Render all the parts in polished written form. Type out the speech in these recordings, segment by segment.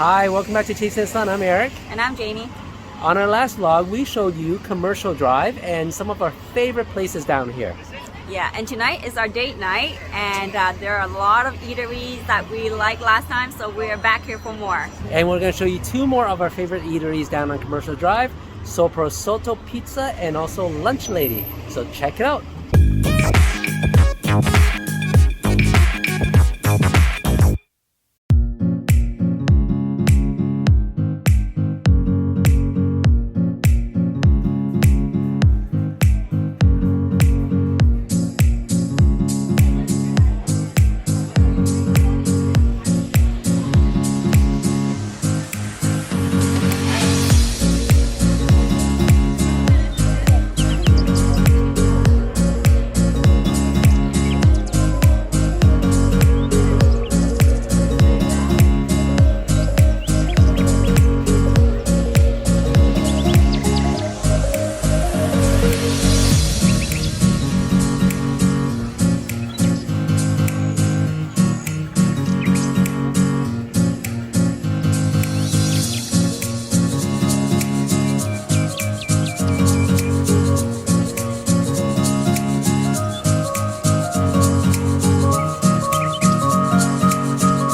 Hi, welcome back to Chasing the Sun. I'm Eric. And I'm Jamie. On our last vlog, we showed you Commercial Drive and some of our favorite places down here. Yeah, and tonight is our date night, and there are a lot of eateries that we liked last time, so we're back here for more. And we're going to show you two more of our favorite eateries down on Commercial Drive, Sopra Sotto Pizza and also Lunch Lady. So check it out.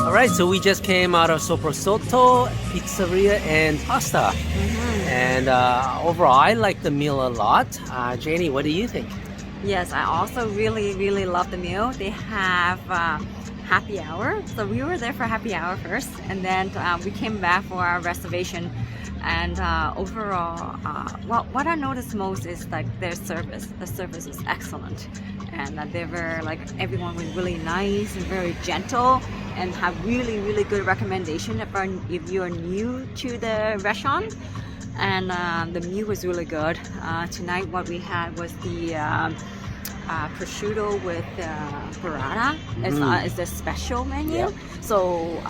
Alright, so we just came out of Sopra Sotto, Pizzeria and Pasta. And overall, I like the meal a lot. Janie, what do you think? Yes, I also really love the meal. They have happy hour. So we were there for happy hour first, and then we came back for our reservation. And overall, what I noticed most is like their service. The service is excellent, and they were like, everyone was really nice and very gentle, and have really good recommendation if you are new to the restaurant. And the meal was really good. Tonight what we had was the prosciutto with burrata. It's the special menu. Yep. So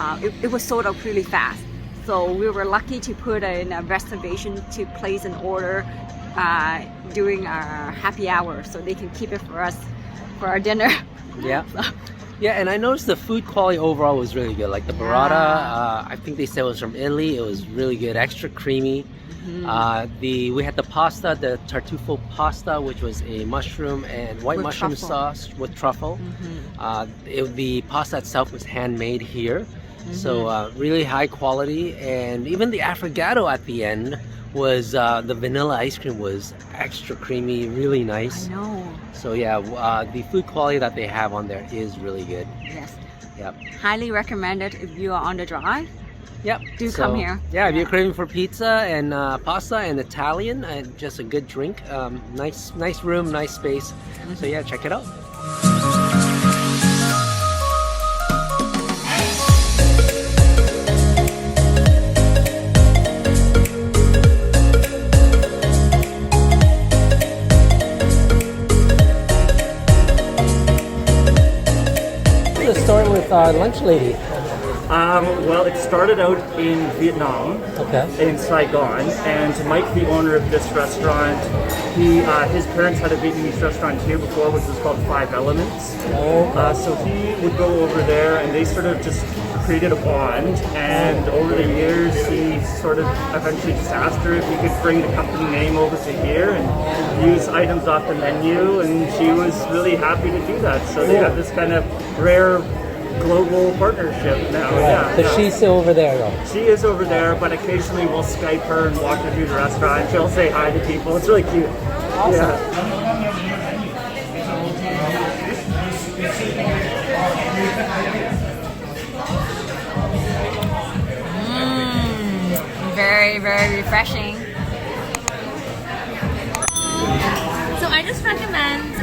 it was sold out really fast. So we were lucky to put in a reservation to place an order during our happy hour, so they can keep it for us for our dinner. Yeah. Yeah, and I noticed the food quality overall was really good. Like the burrata, I think they said it was from Italy. It was really good, extra creamy. We had the pasta, the tartufo pasta, which was a mushroom and white mushroom sauce with truffle. The pasta itself was handmade here, so really high quality. And even the affogato at the end was the vanilla ice cream was extra creamy, really nice. I know. So yeah, the food quality that they have on there is really good. Yes. Yep. Highly recommended if you are on the drive. Yep. Do come here. Yeah, if you're craving for pizza and pasta and Italian and just a good drink, nice room, nice space. So yeah, check it out. Let's start with Lunch Lady. Well, it started out in Vietnam, in Saigon, and Mike, the owner of this restaurant, his parents had a Vietnamese restaurant here before, which was called Five Elements. So he would go over there, and they sort of just created a bond, and over the years, he sort of eventually just asked her if he could bring the company name over to here and use items off the menu, and she was really happy to do that. So they have this kind of rare global partnership now. But she's still over there though. She is over there, but occasionally we'll Skype her and walk her through the restaurant. She'll say hi to people. It's really cute. Awesome. Yeah. Very refreshing. So I just recommend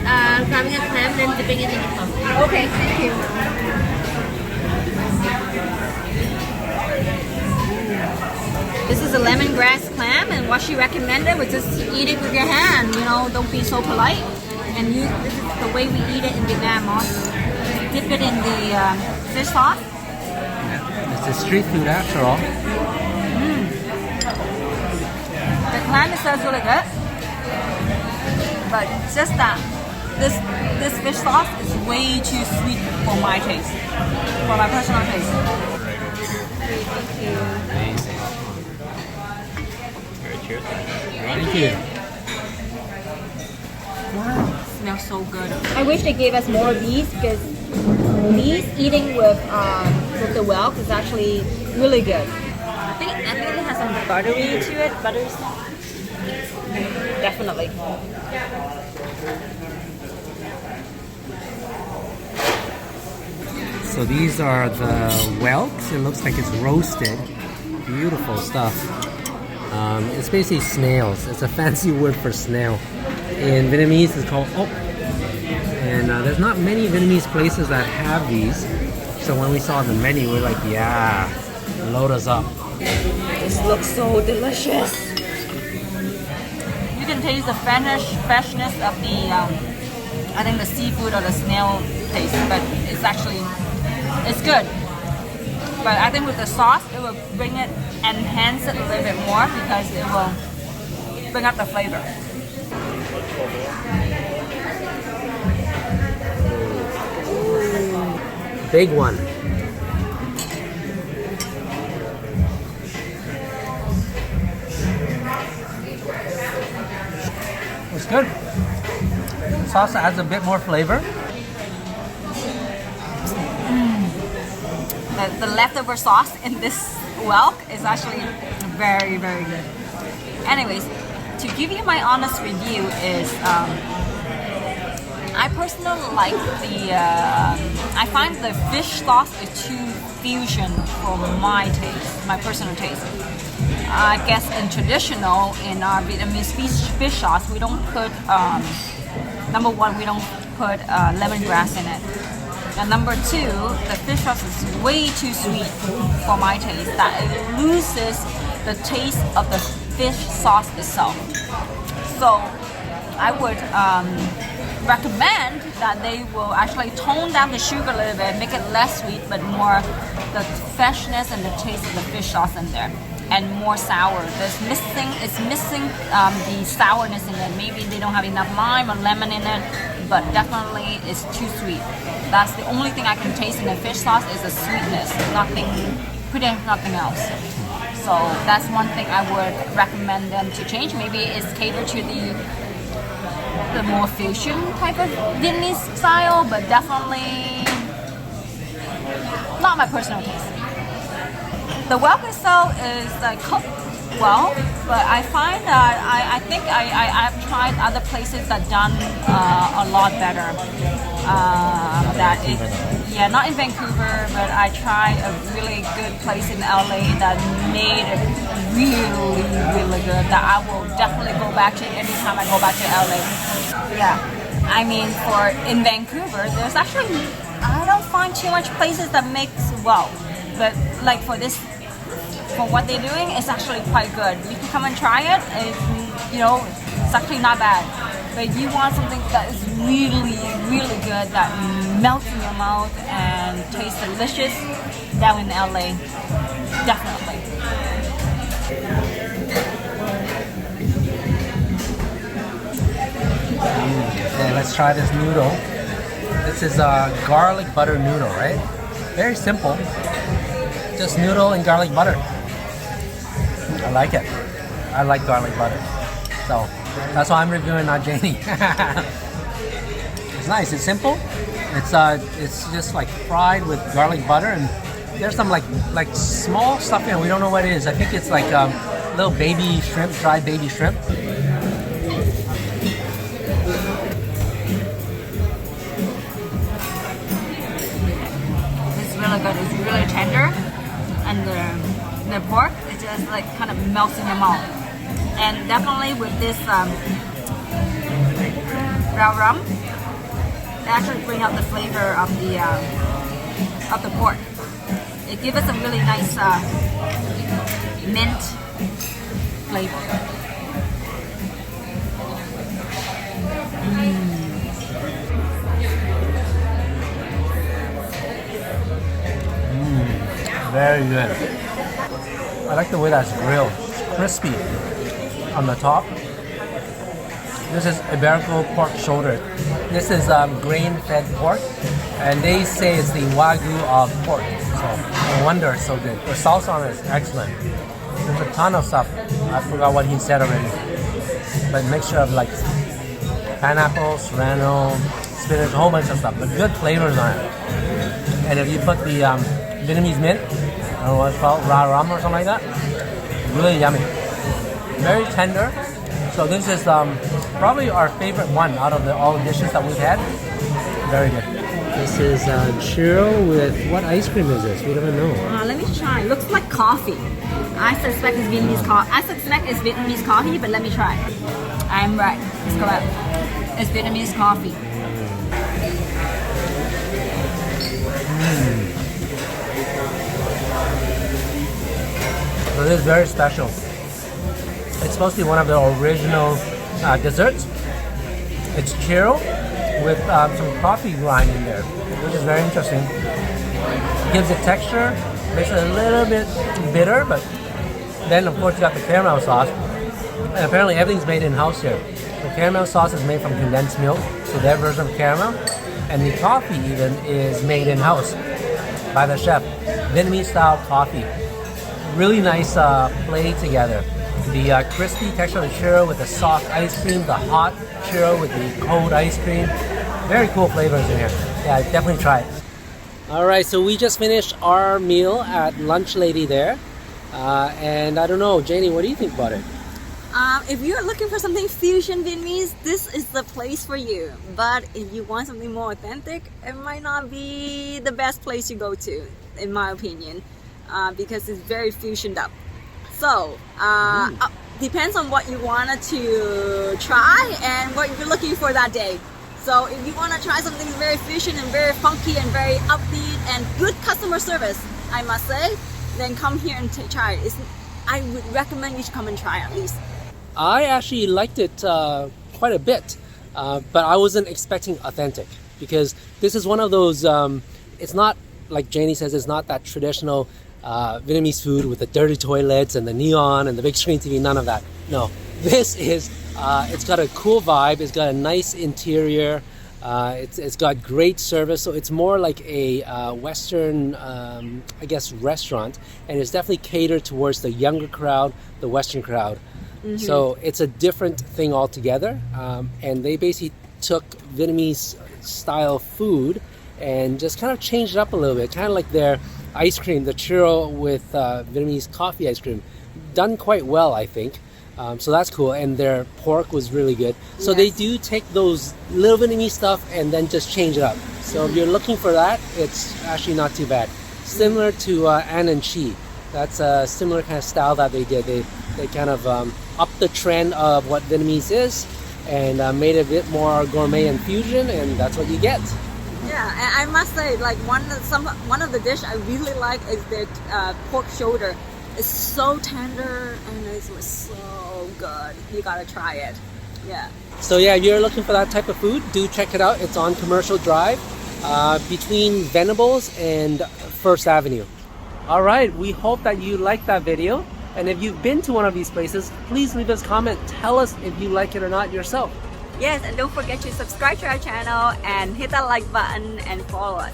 grabbing a clam and then dipping it in the coffee. Okay, thank you. This is a lemongrass clam, and what she recommended was just eat it with your hand. You know, don't be so polite. And this is the way we eat it in Vietnam also. Dip it in the fish sauce. It's a street food after all. The clam itself is really good, but just that this fish sauce is way too sweet for my taste, for my personal taste. Thank you. Amazing. Alright, cheers. Thank you. Wow, smells so good. I wish they gave us more of these because these eating with the whelk is actually really good. I think it has some buttery to it. Buttery stuff. Definitely. So these are the whelks. It looks like it's roasted. Beautiful stuff. It's basically snails. It's a fancy word for snail. In Vietnamese, it's called ốc. And there's not many Vietnamese places that have these. So when we saw the menu, we're like, yeah, load us up. This looks so delicious. You can taste the freshness of the, I think the seafood or the snail taste, but it's actually, it's good. But I think with the sauce, it will bring it, enhance it a little bit more because it will bring up the flavor. Big one. It's good. The sauce adds a bit more flavor. The leftover sauce in this whelk is actually very, very good. Anyways, to give you my honest review is I personally like the I find the fish sauce is too fusion for my taste, my personal taste. I guess in traditional, in our Vietnamese fish sauce, we don't put number one, we don't put lemongrass in it. And number two, the fish sauce is way too sweet for my taste, that it loses the taste of the fish sauce itself. So I would recommend that they will actually tone down the sugar a little bit, make it less sweet, but more the freshness and the taste of the fish sauce in there. And more sour. It's missing the sourness in it. Maybe they don't have enough lime or lemon in it, but definitely it's too sweet. That's the only thing I can taste in the fish sauce is the sweetness. Pretty much nothing else. So that's one thing I would recommend them to change. Maybe it's catered to the more fusion type of Vietnamese style, but definitely not my personal taste. The whelk itself is cooked well, but I find that I think I've tried other places that done a lot better. Not in Vancouver, but I tried a really good place in LA that made it really, really good. That I will definitely go back to anytime I go back to LA. Yeah, I mean in Vancouver, there's actually I don't find too much places that makes well, but like for what they're doing, it's actually quite good. You can come and try it. It's actually not bad. But you want something that is really, really good, that melts in your mouth and tastes delicious, down in LA, definitely. Okay, let's try this noodle. This is a garlic butter noodle, right? Very simple. Just noodle and garlic butter. I like it. I like garlic butter. So that's why I'm reviewing, not Janie. It's nice. It's simple. It's just like fried with garlic butter, and there's some like small stuff in it. We don't know what it is. I think it's like little baby shrimp, dried baby shrimp. It's really good. It's really tender, and the pork it just like kind of melts in your mouth. And definitely with this brown rum, it actually bring out the flavor of the pork. It gives us a really nice mint flavor. Very good. I like the way that's grilled. It's crispy on the top, This is Iberico pork shoulder. This is grain-fed pork, and they say it's the Wagyu of pork. So no wonder it's so good. The salsa on it is excellent. There's a ton of stuff. I forgot what he said already. But mixture of like pineapple, serrano, spinach, a whole bunch of stuff. But good flavors on it. And if you put the Vietnamese mint, I don't know what it's called, ra ram or something like that, really yummy. Very tender. So this is probably our favorite one out of all the dishes that we've had. Very good. This is churro with what ice cream is this? We don't even know. Let me try. Looks like coffee. I suspect it's Vietnamese coffee. I suspect it's Vietnamese coffee, but let me try. I'm right. It's correct. It's Vietnamese coffee. So this is very special. It's supposed to be one of the original desserts. It's churro with some coffee grind in there, which is very interesting. Gives it texture, makes it a little bit bitter, but then of course you got the caramel sauce. And apparently everything's made in-house here. The caramel sauce is made from condensed milk, so their version of caramel. And the coffee even is made in-house by the chef. Vietnamese style coffee. Really nice play together. The crispy texture of the churro with the soft ice cream, the hot churro with the cold ice cream. Very cool flavors in here. Yeah, definitely try it. All right, so we just finished our meal at Lunch Lady there. And I don't know, Janie, what do you think about it? If you're looking for something fusion Vietnamese, this is the place for you. But if you want something more authentic, it might not be the best place you go to, in my opinion, because it's very fusioned up. So, depends on what you wanted to try and what you're looking for that day. So if you want to try something very fusion and very funky and very upbeat and good customer service, I must say, then come here and try it. I would recommend you to come and try at least. I actually liked it quite a bit, but I wasn't expecting authentic because this is one of those, it's not, like Janie says, it's not that traditional Vietnamese food with the dirty toilets and the neon and the big screen TV, none of that. No, this is, it's got a cool vibe, it's got a nice interior, it's got great service, so it's more like a Western, I guess, restaurant, and it's definitely catered towards the younger crowd, the Western crowd. Mm-hmm. So it's a different thing altogether, and they basically took Vietnamese style food and just kind of changed it up a little bit, kind of like their ice cream, the churro with Vietnamese coffee ice cream, done quite well, I think. So that's cool, and their pork was really good. So yes, they do take those little Vietnamese stuff and then just change it up. So if you're looking for that, it's actually not too bad. Similar to An and Chi. That's a similar kind of style that they did. They kind of upped the trend of what Vietnamese is and made it a bit more gourmet and fusion, and that's what you get. Yeah, and I must say, like one of the dish I really like is the pork shoulder. It's so tender and it was so good. You gotta try it. Yeah. So yeah, if you're looking for that type of food, do check it out. It's on Commercial Drive between Venables and First Avenue. All right, we hope that you liked that video. And if you've been to one of these places, please leave us a comment. Tell us if you like it or not yourself. Yes, and don't forget to subscribe to our channel and hit that like button and follow us.